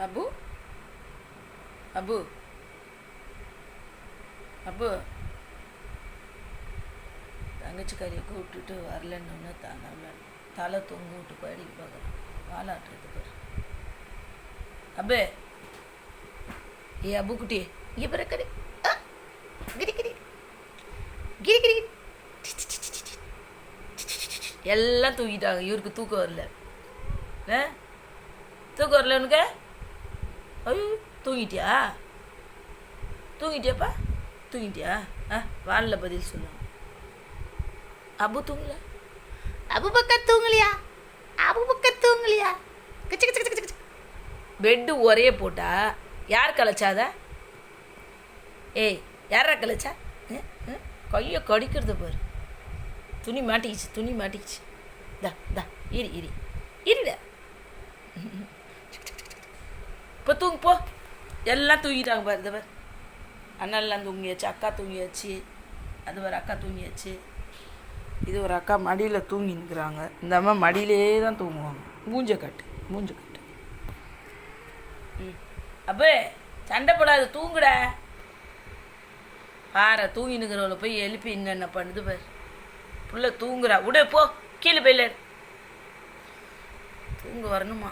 அபு அபு அபு தங்கச்சிக்காரியை கூப்பிட்டுட்டு வரலன்னு தானே தலை தொங்க விட்டு படிக்க பார்க்குறான் வாலாட்டுறது பாரு. அபு ஏ அபு குட்டி இங்கே பாரு கடி கிரி கிரி கிரி கிரி எல்லாம் தூங்கிட்டாங்க. இவருக்கு தூக்கம் வரல. தூக்கம் வரல உனக்கு? ஐயோ தூங்கிட்டியா? தூங்கிட்டியாப்பா? தூங்கிட்டியா? வாலில் பதில் சொல்லுங்க. அபு தூங்கல? அபு பக்கம் தூங்கலையா? அபு பக்கம் தூங்கலையா? கச்சு கச்சு கச்சு கச்சு. பெட்டு ஒரே போட்டா யார் கலைச்சாத? ஏய் யாரா கலைச்சா? கையை கடிக்கிறது பாரு. துணி மாட்டிக்கிச்சு. தா இருட இப்போ தூங்கு போ. எல்லாம் தூங்கிட்டாங்க பாரு. இது பாரு அண்ணெல்லாம் தூங்கியாச்சு, அக்கா தூங்கியாச்சு, அது ஒரு அக்கா தூங்கியாச்சு, இது ஒரு அக்கா மடியில் தூங்கினுக்கிறாங்க. இந்த அம்மா மடியிலே தான் தூங்குவாங்க. மூஞ்ச கட்டு. அப்போ சண்டை போடாது, தூங்குட. பாரு தூங்கினுக்கிறவளை போய் எழுப்பி என்னென்ன பண்ணுது பாரு. புள்ள தூங்குறா. விட போ, கீழே போயில தூங்க வரணுமா?